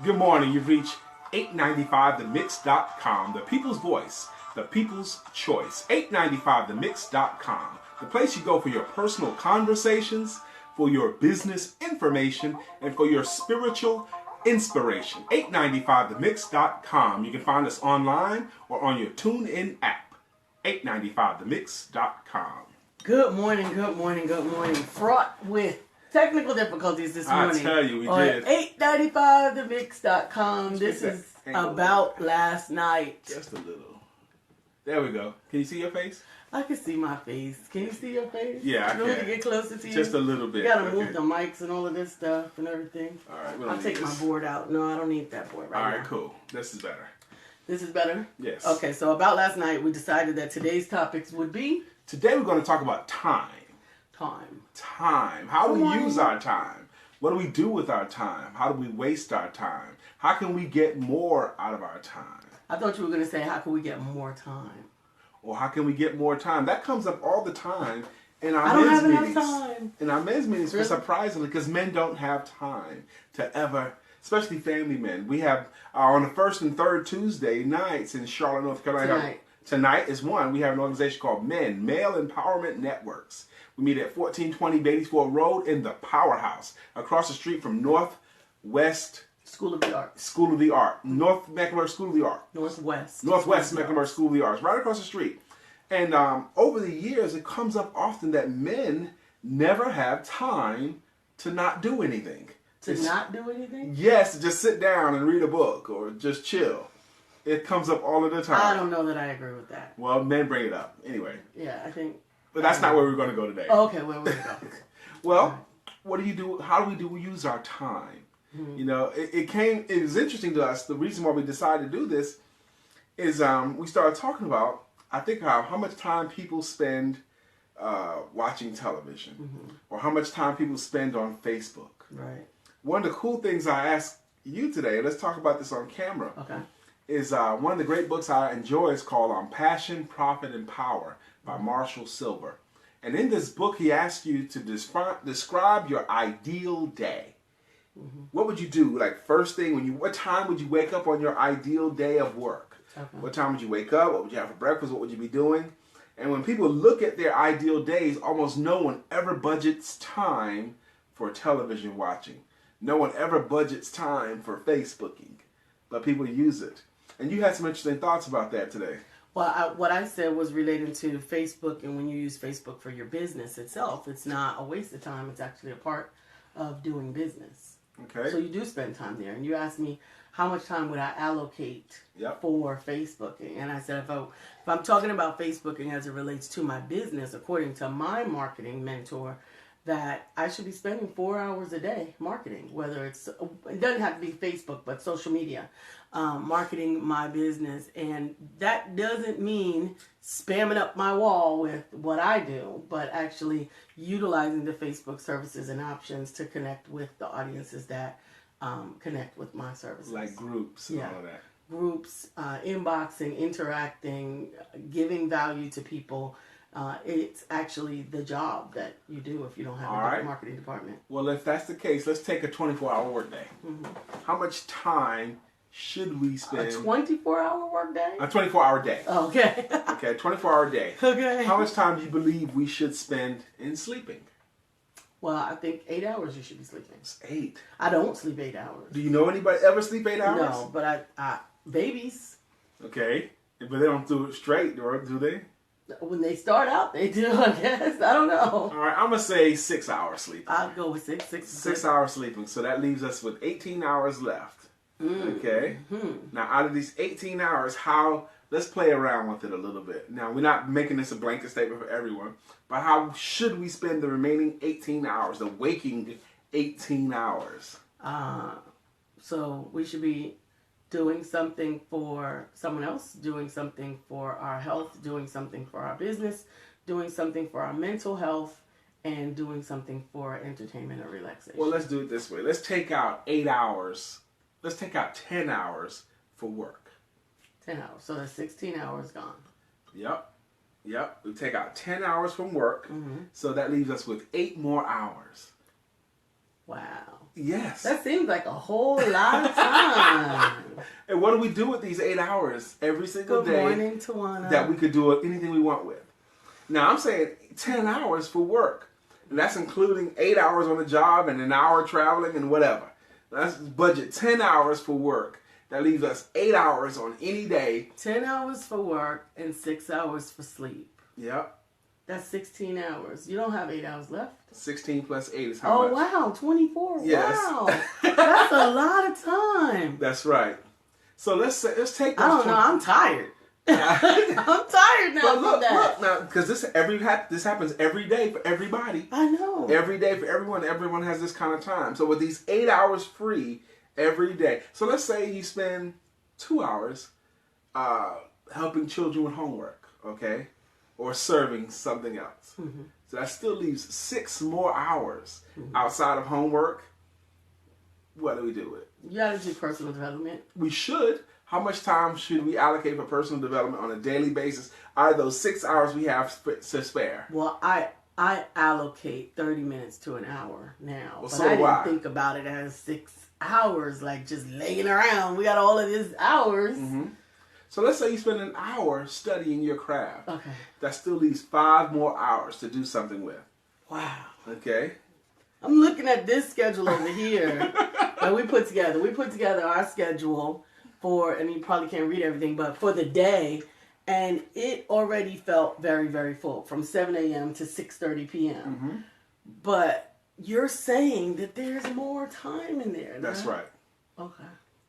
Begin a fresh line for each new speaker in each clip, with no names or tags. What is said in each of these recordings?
Good morning. You've reached 895themix.com, the people's voice, the people's choice. 895themix.com, the place you go for your personal conversations, for your business information, and for your spiritual inspiration. 895themix.com. You can find us online or on your TuneIn app. 895themix.com.
Good morning, good morning, good morning. Fraught with technical difficulties this morning.
I tell you, we
on
did.
895themix.com. This
that
is
angle
about last night.
Just a little. There we go. Can you see your face?
I can see my face. Can you see your face?
Yeah, I
You want me
can.
to get closer to you?
Just a little bit.
You gotta
Okay.
move the mics and all of this stuff and everything.
All right, we don't
I'll
need
take my
this.
board out. No, I don't need that board right
All
now.
right, cool. This is better.
This is better?
Yes.
Okay, so about last night, we decided that today's topics would be
Today we're going to talk about time.
time.
Time. How do we
Time.
use our time? What do we do with our time? How do we waste our time? How can we get more out of our time?
I thought you were going to say, how can we get more time?
Or how can we get more time? That comes up all the time in our
I don't
men's
have enough
meetings.
time.
In our men's meetings,
Really?
surprisingly, because men don't have time to ever, especially family men. We have on the first and third Tuesday nights in Charlotte, North Carolina. Tonight is one. We have an organization called Men, Male Empowerment Networks. We meet at 1420 Batesville Road in the Powerhouse, across the street from Northwest
School of the Arts.
School of the Art, North Mecklenburg School of the Art.
Northwest
Mecklenburg School of the Arts, right across the street. And over the years, it comes up often that men never have time to not do anything.
Not do anything?
Yes, just sit down and read a book or just chill. It comes up all of the time.
I don't know that I agree with that.
Well, men bring it up anyway.
Yeah, I think.
But that's not where we're going to go today.
Oh, okay, where we go?
Well, what do you do? How do we use our time?
Mm-hmm.
You know, it was interesting to us. The reason why we decided to do this is we started talking about, I think, how much time people spend watching television or how much time people spend on Facebook.
Right.
One of the cool things I asked you today, let's talk about this on camera,
Okay.
is one of the great books I enjoy is called Passion, Profit, and Power by Marshall Silver. And in this book, he asks you to describe your ideal day. What would you do? Like first thing, what time would you wake up on your ideal day of work?
Okay.
What time would you wake up? What would you have for breakfast? What would you be doing? And when people look at their ideal days, almost no one ever budgets time for television watching. No one ever budgets time for Facebooking, but people use it. And you had some interesting thoughts about that today.
Well, what I said was related to Facebook, and when you use Facebook for your business itself, it's not a waste of time. It's actually a part of doing business.
Okay.
So you do spend time there. And you asked me, how much time would I allocate for Facebooking? And I said, if I'm talking about Facebooking as it relates to my business, according to my marketing mentor, that I should be spending 4 hours a day marketing, whether it doesn't have to be Facebook, but social media, marketing my business. And that doesn't mean spamming up my wall with what I do, but actually utilizing the Facebook services and options to connect with the audiences that connect with my services.
Like groups and all of that.
Groups, inboxing, interacting, giving value to people. It's actually the job that you do if you don't have a marketing department.
Well, if that's the case, let's take a 24-hour workday. How much time should we spend?
A 24-hour workday?
A 24-hour day.
Okay.
Okay, a 24-hour day.
Okay.
How much time do you believe we should spend in sleeping?
Well, I think 8 hours you should be sleeping.
It's 8.
I don't sleep 8 hours.
Do you know anybody ever sleep 8 hours?
No, but I babies,
Okay, but they don't do it straight, or do they?
when they start out, they do, I guess. I don't know.
All right, I'm going to say 6 hours sleeping.
I'll go with 6.
6 hours sleeping, so that leaves us with 18 hours left. Okay? Now, out of these 18 hours, let's play around with it a little bit. Now, we're not making this a blanket statement for everyone, but how should we spend the remaining 18 hours, the waking 18 hours?
So we should be doing something for someone else, doing something for our health, doing something for our business, doing something for our mental health, and doing something for entertainment or relaxation.
Well, let's do it this way. Let's take out 8 hours. Let's take out 10 hours for work.
10 hours. So that's 16 hours gone.
Yep. We take out 10 hours from work, so that leaves us with 8 more hours.
Wow.
Yes.
That seems like a whole lot of time.
And what do we do with these 8 hours every single day?
Good morning, Tawana.
That we could do anything we want with. Now, I'm saying 10 hours for work. And that's including 8 hours on the job and an hour traveling and whatever. Let's budget 10 hours for work. That leaves us 8 hours on any day.
10 hours for work and 6 hours for sleep.
Yep.
That's 16 hours. You don't have 8 hours left.
16 plus 8 is how much?
Oh, wow. 24.
Yes.
Wow. That's a lot of time.
That's right. So let's take those.
I don't know. I'm tired. I'm tired now.
But look now, because this happens every day for everybody.
I know.
Every day for everyone. Everyone has this kind of time. So with these 8 hours free every day. So let's say you spend 2 hours helping children with homework, okay? Or serving something else. Mm-hmm. So that still leaves 6 more hours outside of homework. What do we do with it? You
gotta do personal development.
We should. How much time should we allocate for personal development on a daily basis? Out of those 6 hours we have to spare?
Well, I allocate 30 minutes to an hour now.
Well,
but I didn't think about it as 6 hours, like just laying around. We got all of these hours.
Mm-hmm. So let's say you spend an hour studying your craft.
Okay. That
still leaves 5 more hours to do something with.
Wow.
Okay.
I'm looking at this schedule over here that we put together. We put together our schedule and you probably can't read everything, but for the day, and it already felt very, very full from 7 a.m. to 6:30 p.m. Mm-hmm. But you're saying that there's more time in there.
That's right.
Okay.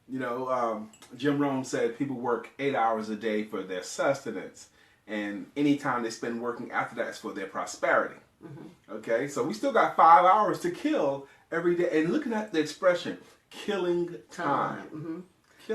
You know, Jim Rohn said people work 8 hours a day for their sustenance, and any time they spend working after that is for their prosperity. Mm-hmm. Okay, so we still got 5 hours to kill every day. And looking at the expression, killing time. Mm-hmm.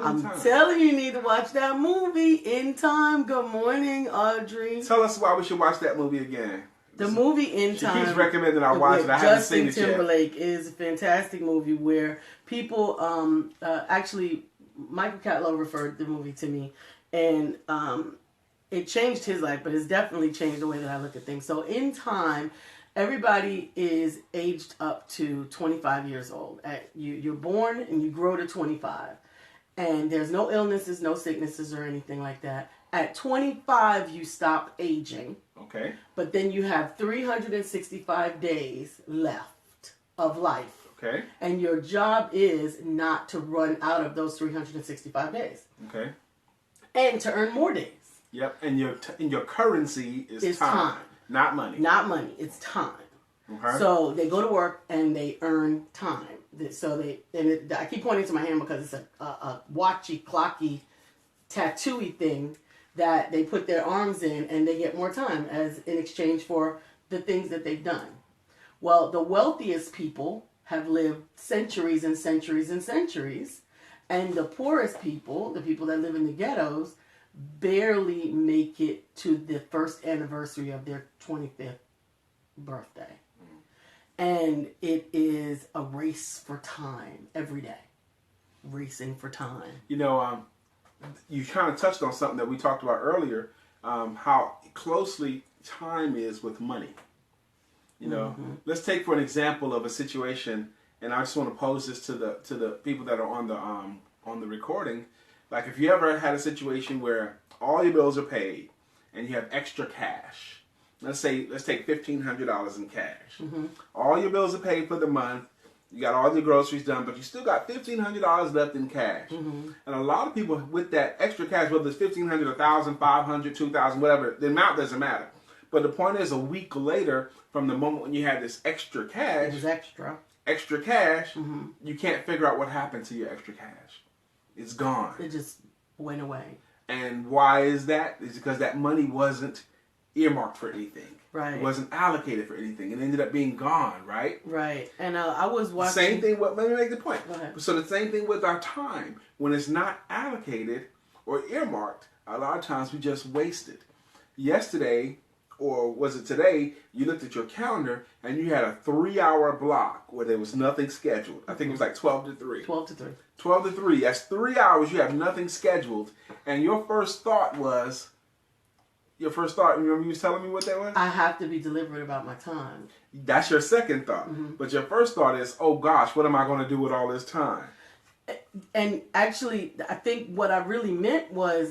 I'm telling you need to watch that movie, In Time. Good morning, Audrey.
Tell us why we should watch that movie again.
The movie In Time.
She keeps recommending I watch it. I haven't seen it yet.
Justin Timberlake is a fantastic movie where people, actually, Michael Catlow referred the movie to me, and it changed his life, but it's definitely changed the way that I look at things. So In Time, everybody is aged up to 25 years old. You're born and you grow to 25. And there's no illnesses, no sicknesses or anything like that. At 25, you stop aging.
Okay.
But then you have 365 days left of life.
Okay.
And your job is not to run out of those 365 days.
Okay.
And to earn more days.
Yep. And your currency is time. Not money.
Not money. It's time. Okay. So they go to work and they earn time. So I keep pointing to my hand because it's a watchy, clocky, tattooy thing that they put their arms in and they get more time as in exchange for the things that they've done. Well, the wealthiest people have lived centuries and centuries and centuries, and the poorest people, the people that live in the ghettos, barely make it to the first anniversary of their 25th birthday. And it is a race for time every day. Racing for time.
You know, you kind of touched on something that we talked about earlier, how closely time is with money. You know, let's take for an example of a situation, and I just want to pose this to the people that are on the recording. Like if you ever had a situation where all your bills are paid and you have extra cash. Let's take $1,500 in cash. Mm-hmm. All your bills are paid for the month. You got all your groceries done, but you still got $1,500 left in cash. Mm-hmm. And a lot of people with that extra cash, whether it's $1,500, $1,000, $500, $2,000, whatever, the amount doesn't matter. But the point is, a week later, from the moment when you had this extra cash,
it was
extra cash, mm-hmm. you can't figure out what happened to your extra cash. It's gone.
It just went away.
And why is that? It's because that money wasn't earmarked for anything.
Right.
It wasn't allocated for anything. It ended up being gone, right?
Right. And I was watching...
Same thing with... Let me make the point.
Go ahead.
So the same thing with our time. When it's not allocated or earmarked, a lot of times we just waste it. Yesterday, or was it today, you looked at your calendar and you had a 3-hour block where there was nothing scheduled. I think it was like 12 to 3.
12 to 3.
12 to 3. That's 3 hours you have nothing scheduled. And your first thought was... Your first thought, remember you was telling me what that was?
I have to be deliberate about my time.
That's your second thought. Mm-hmm. But your first thought is, oh gosh, what am I going to do with all this time?
And actually, I think what I really meant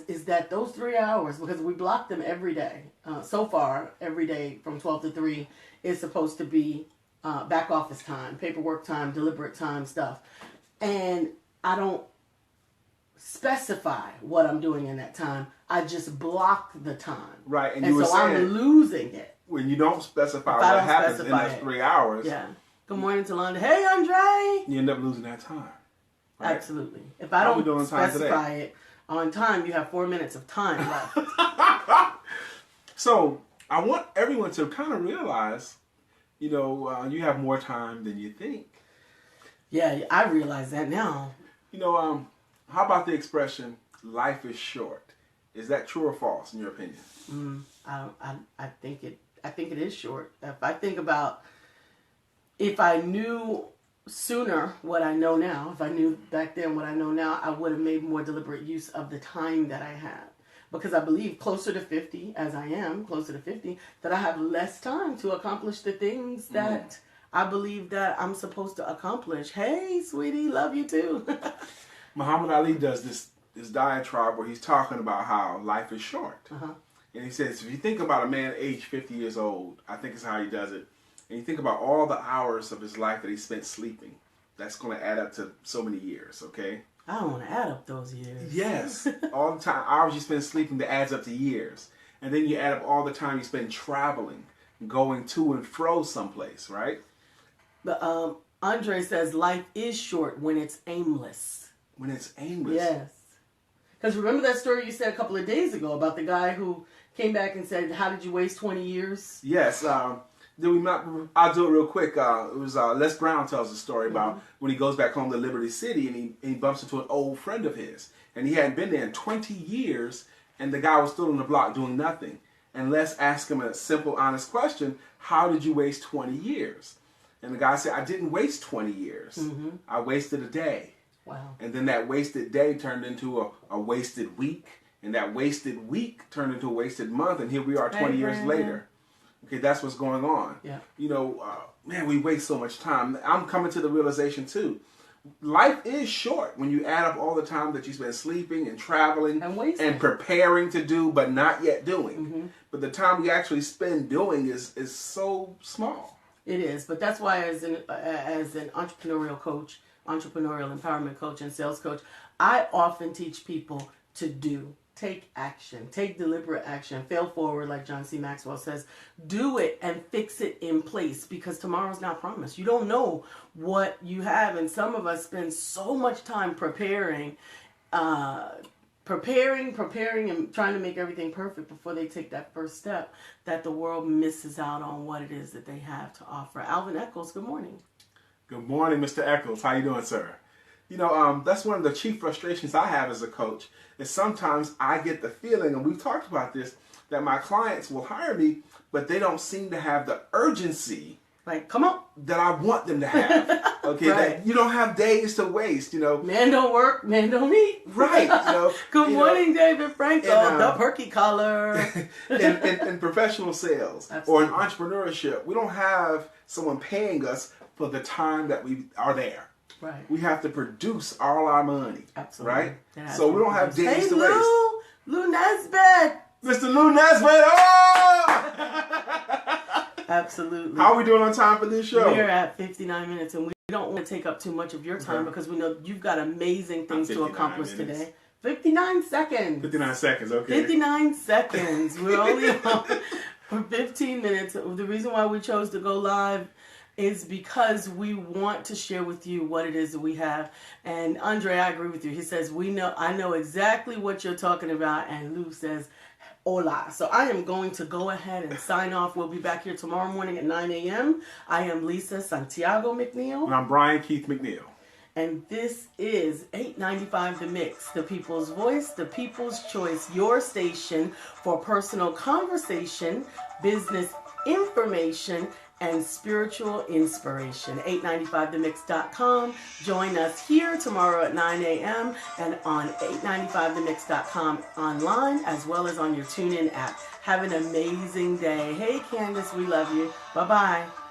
is that those 3 hours, because we block them every day. So far, every day from 12 to 3 is supposed to be back office time, paperwork time, deliberate time stuff. And I don't specify what I'm doing in that time. I just block the time.
Right,
and so I'm losing it.
When you don't specify what happens in those 3 hours.
Yeah. Good morning to Londa. Hey, Andre.
You end up losing that time. Right?
Absolutely. If I don't specify it on time, you have 4 minutes of time left.
So I want everyone to kind of realize, you have more time than you think.
Yeah, I realize that now.
How about the expression, life is short? Is that true or false in your opinion?
I think it is short. If I knew sooner what I know now, if I knew back then what I know now, I would have made more deliberate use of the time that I have. Because I believe closer to 50, as I am, closer to 50, that I have less time to accomplish the things that I believe that I'm supposed to accomplish. Hey, sweetie, love you too.
Muhammad Ali does this diatribe where he's talking about how life is short. Uh-huh. And he says, if you think about a man aged 50 years old, I think it's how he does it, and you think about all the hours of his life that he spent sleeping, that's going to add up to so many years, okay?
I don't want to add up those years.
Yes. All the time, hours you spend sleeping, that adds up to years. And then you add up all the time you spend traveling, going to and fro someplace, right?
But Andre says life is short when it's aimless.
When it's aimless?
Yes. Because remember that story you said a couple of days ago about the guy who came back and said, how did you waste 20 years?
Yes. I'll do it real quick. It was Les Brown tells a story about when he goes back home to Liberty City and he bumps into an old friend of his. And he hadn't been there in 20 years and the guy was still on the block doing nothing. And Les asked him a simple, honest question, how did you waste 20 years? And the guy said, I didn't waste 20 years. Mm-hmm. I wasted a day.
Wow.
And then that wasted day turned into a wasted week. And that wasted week turned into a wasted month. And here we are 20 years later. Okay, that's what's going on.
Yeah.
Man, we waste so much time. I'm coming to the realization, too. Life is short when you add up all the time that you spend sleeping and traveling and preparing to do but not yet doing. Mm-hmm. But the time you actually spend doing is so small.
It is. But that's why as an entrepreneurial coach, entrepreneurial empowerment coach and sales coach, I often teach people to do. Take action. Take deliberate action. Fail forward, like John C. Maxwell says. Do it and fix it in place because tomorrow's not promised. You don't know what you have. And some of us spend so much time preparing and trying to make everything perfect before they take that first step that the world misses out on what it is that they have to offer. Alvin Eccles, good morning.
Good morning, Mr. Eccles. How you doing, sir? That's one of the chief frustrations I have as a coach is sometimes I get the feeling, and we've talked about this, that my clients will hire me, but they don't seem to have the urgency
Like, come on.
that I want them to have. Okay,
Right.
That you don't have days to waste,
Man don't work, man don't eat.
Right.
Good morning, David Franco,
and,
the perky color.
in professional sales
Absolutely.
or in entrepreneurship, we don't have someone paying us for the time that we are there.
Right.
We have to produce all our money.
Absolutely.
Right?
That has
So
to
we
be
don't have
produced.
days
Hey,
to waste.
Lou Nesbitt.
Mr. Lou Nesbitt! Oh!
Absolutely.
How are we doing on time for this show?
We're at 59 minutes, and we don't want to take up too much of your time because we know you've got amazing things to accomplish today. 59 seconds.
59 seconds, okay.
59 seconds. We're only on for 15 minutes. The reason why we chose to go live is because we want to share with you what it is that we have. And Andre, I agree with you. He says, I know exactly what you're talking about. And Lou says, hola. So I am going to go ahead and sign off. We'll be back here tomorrow morning at 9 a.m. I am Lisa Santiago McNeil.
And I'm Brian Keith McNeil.
And this is 895 The Mix, the people's voice, the people's choice, your station for personal conversation, business information, and spiritual inspiration. 895themix.com. Join us here tomorrow at 9 a.m. and on 895themix.com online, as well as on your TuneIn app. Have an amazing day. Hey, Candace, we love you. Bye-bye.